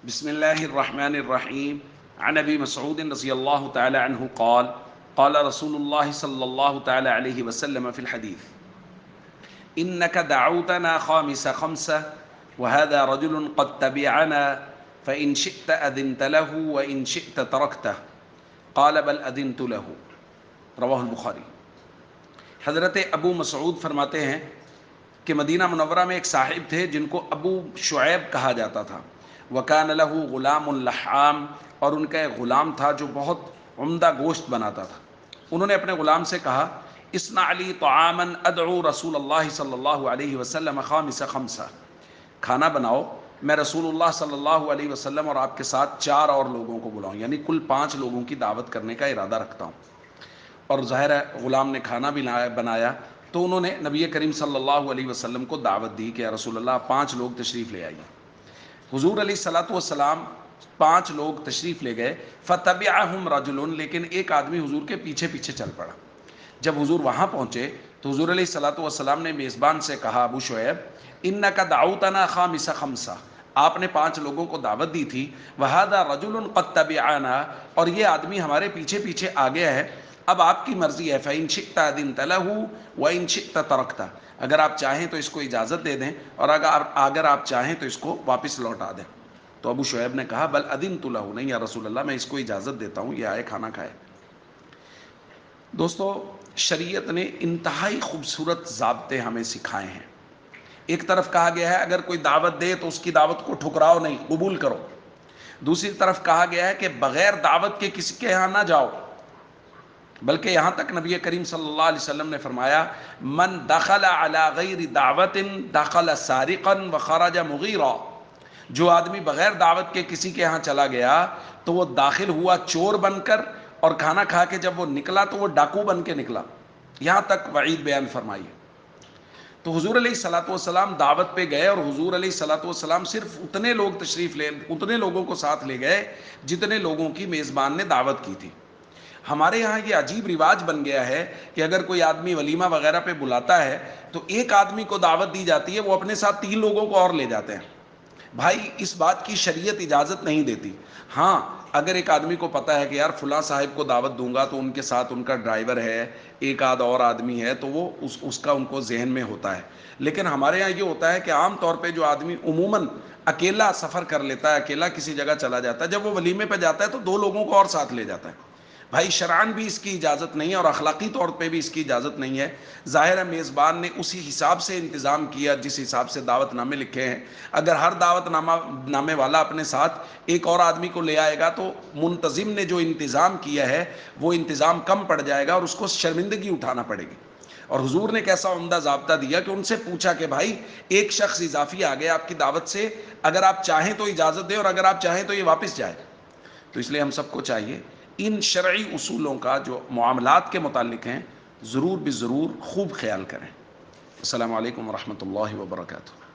بسم الله الرحمن الرحيم. عن ابي مسعود رضي الله تعالى عنه قال قال رسول الله صلى الله تعالى عليه وسلم في الحديث: انك دعوتنا خامس خمسه وهذا رجل قد تبعنا فان شئت اذنت له وان شئت تركته قال بل اذنت له. رواہ البخاری. حضرت ابو مسعود فرماتے ہیں کہ مدینہ منورہ میں ایک صاحب تھے جن کو ابو شعیب کہا جاتا تھا. وکان لہ غلام اللحام، اور ان کا ایک غلام تھا جو بہت عمدہ گوشت بناتا تھا. انہوں نے اپنے غلام سے کہا: اصنع لی طعاما ادعو رسول اللہ صلی اللہ علیہ وسلم خامس خمسہ، کھانا بناؤ، میں رسول اللہ صلی اللہ علیہ وسلم اور آپ کے ساتھ 4 اور لوگوں کو بلاؤں، یعنی کل 5 لوگوں کی دعوت کرنے کا ارادہ رکھتا ہوں. اور ظاہر ہے غلام نے کھانا بھی بنایا تو انہوں نے نبی کریم صلی اللہ علیہ وسلم کو دعوت دی کہ یا رسول اللہ 5 لوگ تشریف لے آئیے. حضور علیہ الصلوۃ والسلام 5 لوگ تشریف لے گئے. فتبعہم رجل، لیکن ایک آدمی حضور کے پیچھے پیچھے چل پڑا. جب حضور وہاں پہنچے تو حضور علیہ الصلوۃ والسلام نے میزبان سے کہا: ابو شعیب، انک دعوتنا خامس خمسہ، آپ نے 5 لوگوں کو دعوت دی تھی. وہذا رجل قد تبعنا، اور یہ آدمی ہمارے پیچھے پیچھے آ گیا ہے. اب آپ کی مرضی ہے. فإن شئت أذنت له وإن شئت تركته، اگر آپ چاہیں تو اس کو اجازت دے دیں اور اگر آپ چاہیں تو اس کو واپس لوٹا دیں. تو ابو شعیب نے کہا: بل اذنت له، نہیں یا رسول اللہ، میں اس کو اجازت دیتا ہوں، یہ آئے کھانا کھائے. دوستو، شریعت نے انتہائی خوبصورت ضابطے ہمیں سکھائے ہیں. ایک طرف کہا گیا ہے اگر کوئی دعوت دے تو اس کی دعوت کو ٹھکراؤ نہیں، قبول کرو. دوسری طرف کہا گیا ہے کہ بغیر دعوت کے کسی کے یہاں نہ جاؤ، بلکہ یہاں تک نبی کریم صلی اللہ علیہ وسلم نے فرمایا: من دخل علی غیر دعوت دخل سارقا وخرج مغیرا، جو آدمی بغیر دعوت کے کسی کے یہاں چلا گیا تو وہ داخل ہوا چور بن کر، اور کھانا کھا کے جب وہ نکلا تو وہ ڈاکو بن کے نکلا. یہاں تک وعید بیان فرمائی. تو حضور علیہ الصلوۃ والسلام دعوت پہ گئے اور حضور علیہ الصلوۃ والسلام صرف اتنے لوگوں کو ساتھ لے گئے جتنے لوگوں کی میزبان نے دعوت کی تھی. ہمارے یہاں یہ عجیب رواج بن گیا ہے کہ اگر کوئی آدمی ولیمہ وغیرہ پہ بلاتا ہے تو ایک آدمی کو دعوت دی جاتی ہے، وہ اپنے ساتھ 3 لوگوں کو اور لے جاتے ہیں. بھائی، اس بات کی شریعت اجازت نہیں دیتی. ہاں، اگر ایک آدمی کو پتہ ہے کہ یار فلاں صاحب کو دعوت دوں گا تو ان کے ساتھ ان کا ڈرائیور ہے، ایک آدھ اور آدمی ہے، تو وہ اس کا ان کو ذہن میں ہوتا ہے. لیکن ہمارے یہاں یہ ہوتا ہے کہ عام طور پہ جو آدمی عموماً اکیلا سفر کر لیتا ہے، اکیلا کسی جگہ چلا جاتا ہے، جب وہ ولیمے پہ جاتا ہے تو 2 لوگوں کو اور ساتھ لے جاتا ہے. بھائی، شرعاً بھی اس کی اجازت نہیں ہے اور اخلاقی طور پہ بھی اس کی اجازت نہیں ہے. ظاہر ہے میزبان نے اسی حساب سے انتظام کیا جس حساب سے دعوت نامے لکھے ہیں. اگر ہر دعوت نامے والا اپنے ساتھ ایک اور آدمی کو لے آئے گا تو منتظم نے جو انتظام کیا ہے وہ انتظام کم پڑ جائے گا اور اس کو شرمندگی اٹھانا پڑے گی. اور حضور نے کیسا عمدہ ضابطہ دیا کہ ان سے پوچھا کہ بھائی، ایک شخص اضافی آ گیا آپ کی دعوت سے، اگر آپ چاہیں تو اجازت دیں اور اگر آپ چاہیں تو یہ واپس جائے. تو اس لیے ہم سب کو چاہیے ان شرعی اصولوں کا جو معاملات کے متعلق ہیں ضرور خوب خیال کریں. السلام علیکم ورحمۃ اللہ وبرکاتہ.